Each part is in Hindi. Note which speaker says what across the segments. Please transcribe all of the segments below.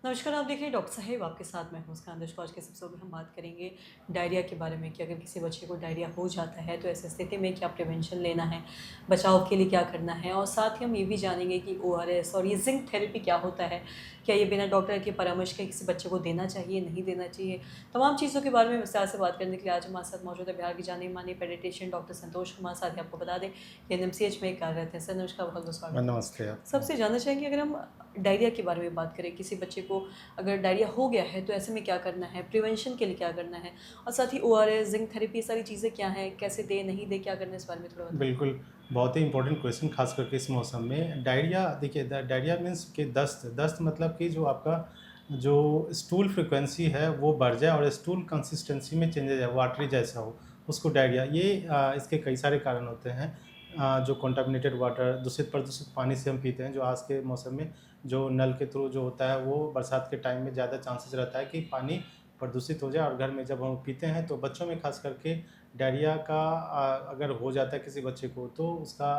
Speaker 1: नमस्कार, आप देख रहे हैं डॉक्टर साहेब, आपके साथ मैं हूँ मुस्कान। दोस्तों, आज के इस एपिसोड में हम बात करेंगे डायरिया के बारे में कि अगर किसी बच्चे को डायरिया हो जाता है तो ऐसी स्थिति में क्या प्रिवेंशन लेना है, बचाव के लिए क्या करना है, और साथ ही हम ये भी जानेंगे कि ओआरएस और ये जिंक थेरेपी क्या होता है, क्या ये बिना डॉक्टर के परामर्श के किसी बच्चे को देना चाहिए, नहीं देना चाहिए। तमाम चीज़ों के बारे में विस्तार से बात करने के लिए आज हमारे साथ मौजूद है बिहार के जाने माने पेडियाट्रिशियन डॉक्टर संतोष कुमार। साथ ही आपको बता दें कि एनएमसीएच में कार्यरत हैं। सर नमस्कार, बहुत बहुत स्वागत है।
Speaker 2: नमस्ते आप।
Speaker 1: सबसे जानना चाहेंगे, अगर हम डायरिया के बारे में बात करें, किसी बच्चे को अगर डायरिया हो गया है तो ऐसे में क्या करना है, प्रिवेंशन के लिए क्या करना है, और साथ ही ओआरएस, जिंक थेरेपी, ये सारी चीज़ें क्या हैं, कैसे दे नहीं दे, क्या करना है, इस बारे में थोड़ा बताएं।
Speaker 2: बिल्कुल, बहुत ही इम्पोर्टेंट क्वेश्चन खास करके इस मौसम में। डायरिया देखिए डायरिया मीन्स कि दस्त दस्त मतलब कि जो आपका जो स्टूल फ्रीक्वेंसी है वो बढ़ जाए और स्टूल कंसिस्टेंसी में चेंज आ जाए, वाटरी जैसा हो, उसको डायरिया। ये इसके कई सारे कारण होते हैं। जो कंटामिनेटेड वाटर, दूषित प्रदूषित पानी से हम पीते हैं, जो आज के मौसम में जो नल के थ्रू जो होता है, वो बरसात के टाइम में ज़्यादा चांसेस रहता है कि पानी प्रदूषित हो जाए। और घर में जब हम पीते हैं तो बच्चों में खास करके डायरिया का अगर हो जाता है किसी बच्चे को तो उसका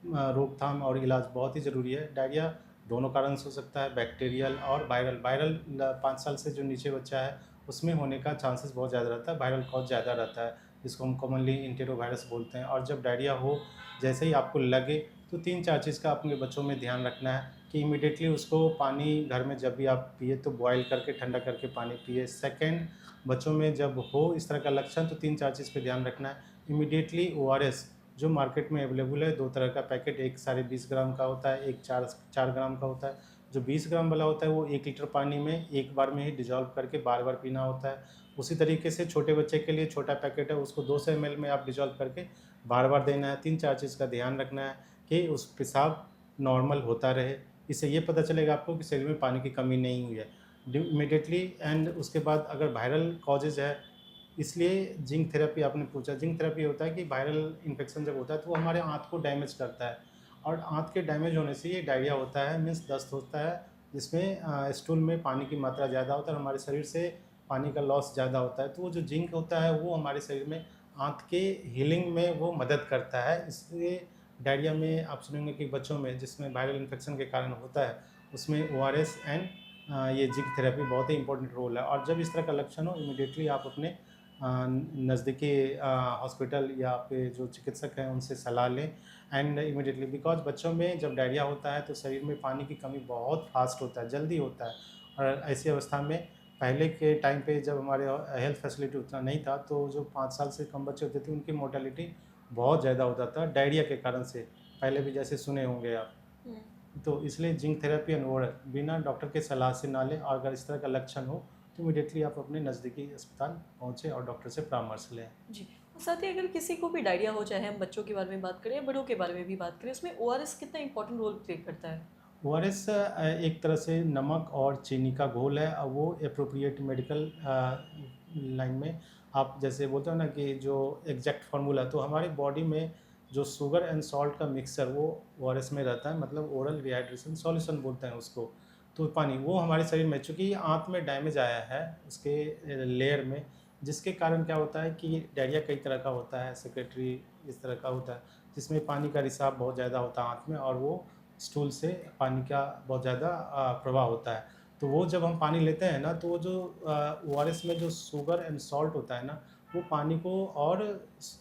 Speaker 2: रोकथाम और इलाज बहुत ही ज़रूरी है। डायरिया दोनों कारण से हो सकता है, बैक्टीरियल और वायरल। वायरल 5 साल से जो नीचे बच्चा है उसमें होने का चांसेस बहुत ज़्यादा रहता है, वायरल कॉज ज़्यादा रहता है, जिसको हम कॉमनली इंटेरोवायरस बोलते हैं। और जब डायरिया हो, जैसे ही आपको लगे तो 3-4 चीज़ का अपने बच्चों में ध्यान रखना है कि इमीडिएटली उसको पानी घर में जब भी आप पिए तो बॉयल करके ठंडा करके पानी पिए। सेकंड, बच्चों में जब हो इस तरह का लक्षण तो 3-4 चीज़ पे ध्यान रखना है। इमीडिएटली ओआरएस जो मार्केट में अवेलेबल है, 2 तरह का पैकेट, एक 20.5 ग्राम का होता है, एक 4 ग्राम का होता है। जो 20 ग्राम वाला होता है वो 1 लीटर पानी में एक बार में ही डिज़ोल्व करके बार-बार पीना होता है। उसी तरीके से छोटे बच्चे के लिए छोटा पैकेट है, उसको 200 एमएल में आप डिज़ोल्व करके बार-बार देना है। 3-4 चीज़ का ध्यान रखना है कि उस पेशाब नॉर्मल होता रहे। इससे ये पता चलेगा आपको कि शरीर में पानी की कमी नहीं हुई है। इमीडिएटली। एंड उसके बाद अगर वायरल कॉजेज़ है, इसलिए जिंक थेरेपी आपने पूछा। जिंक थेरेपी होता है कि वायरल इन्फेक्शन जब होता है तो वो हमारे आँत को डैमेज करता है, और आँत के डैमेज होने से ये डायरिया होता है, मीन्स दस्त होता है, जिसमें स्टूल में पानी की मात्रा ज़्यादा होता है और हमारे शरीर से पानी का लॉस ज़्यादा होता है। तो वो जो जिंक होता है वो हमारे शरीर में आँत के हीलिंग में वो मदद करता है। इसलिए डायरिया में आप सुनेंगे कि बच्चों में जिसमें वायरल इन्फेक्शन के कारण होता है, उसमें ओआरएस एंड ये जिंक थेरेपी बहुत ही इंपॉर्टेंट रोल है। और जब इस तरह का लक्षण हो, इमीडिएटली आप अपने नज़दीकी हॉस्पिटल या आपके जो चिकित्सक हैं उनसे सलाह लें। एंड इमीडिएटली, बिकॉज बच्चों में जब डायरिया होता है तो शरीर में पानी की कमी बहुत फास्ट होता है, जल्दी होता है। और ऐसी अवस्था में पहले के टाइम पे जब हमारे हेल्थ फैसिलिटी उतना नहीं था तो जो 5 साल से कम बच्चे होते थे उनकी मोर्टेलिटी बहुत ज़्यादा होता था डायरिया के कारण से, पहले भी जैसे सुने होंगे आप। तो इसलिए जिंक थेरेपी एंड ओआरएस बिना डॉक्टर के सलाह से ना लें, और अगर इस तरह का लक्षण हो तो इमीडिएटली आप अपने नज़दीकी अस्पताल पहुँचें और डॉक्टर से परामर्श लें।
Speaker 1: जी, और साथ ही अगर किसी को भी डायरिया हो, चाहे हम बच्चों के बारे में बात करें या बड़ों के बारे में भी बात करें, उसमें ओआरएस कितना इंपॉर्टेंट रोल प्ले करता है?
Speaker 2: ओआरएस एक तरह से नमक और चीनी का घोल है, और वो एप्रोप्रिएट मेडिकल लाइन में आप जैसे बोलते हो ना कि जो एग्जैक्ट फार्मूला, तो हमारी बॉडी में जो शुगर एंड सॉल्ट का मिक्सचर वो ओआरएस में रहता है, मतलब ओरल रिहाइड्रेशन सॉल्यूशन बोलते हैं उसको। तो पानी वो हमारे शरीर में, चूँकि आँत में डैमेज आया है उसके लेयर में, जिसके कारण क्या होता है कि डायरिया कई तरह का होता है, सेक्रेटरी इस तरह का होता है, जिसमें पानी का रिसाव बहुत ज़्यादा होता है आँत में, और वो स्टूल से पानी का बहुत ज़्यादा प्रवाह होता है। तो वो जब हम पानी लेते हैं ना, तो वो जो ओआरएस में जो शुगर एंड सॉल्ट होता है ना, वो पानी को और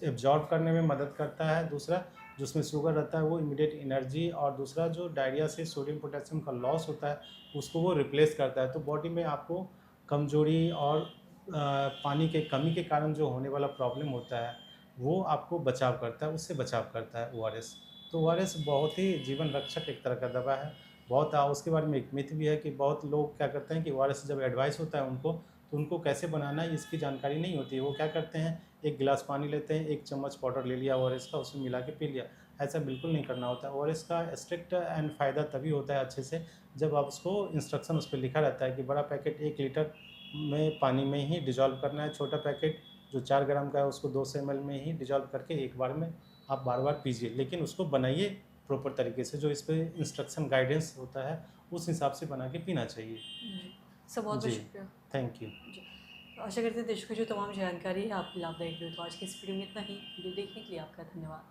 Speaker 2: एब्जॉर्ब करने में मदद करता है। दूसरा, जो उसमें शुगर रहता है वो इमीडिएट एनर्जी, और दूसरा जो डायरिया से सोडियम पोटेशियम का लॉस होता है उसको वो रिप्लेस करता है। तो बॉडी में आपको कमजोरी और पानी के कमी के कारण जो होने वाला प्रॉब्लम होता है वो आपको बचाव करता है, उससे बचाव करता है ओआरएस। तो ओआरएस बहुत ही जीवन रक्षक एक तरह का दवा है। बहुत उसके बारे में एक मिथ भी है कि बहुत लोग क्या करते हैं कि ओआरएस जब एडवाइस होता है उनको, तो उनको कैसे बनाना है इसकी जानकारी नहीं होती है। वो क्या करते हैं, एक गिलास पानी लेते हैं, 1 चम्मच पाउडर ले लिया ओआरएस का, उसमें मिला के पी लिया। ऐसा बिल्कुल नहीं करना होता है। ओआरएस का स्ट्रिक्ट एंड फ़ायदा तभी होता है अच्छे से, जब आप उसको इंस्ट्रक्शन उस पे लिखा रहता है कि बड़ा पैकेट 1 लीटर में पानी में ही डिज़ोल्व करना है, छोटा पैकेट जो 4 ग्राम का है उसको 200 एमएल में ही डिज़ोल्व करके एक बार में आप बार-बार पीजिए। लेकिन उसको बनाइए प्रॉपर तरीके से, जो इस पे इंस्ट्रक्शन गाइडेंस होता है उस हिसाब से बना के पीना चाहिए।
Speaker 1: जी, सर बहुत बहुत
Speaker 2: जी,
Speaker 1: शुक्रिया।
Speaker 2: Thank you.
Speaker 1: जी, तो आशा करते हैं दर्शकों को जो तमाम जानकारी है आपको लाभदायक हुई। तो आज की इस वीडियो में इतना ही। वीडियो देखने के लिए आपका धन्यवाद।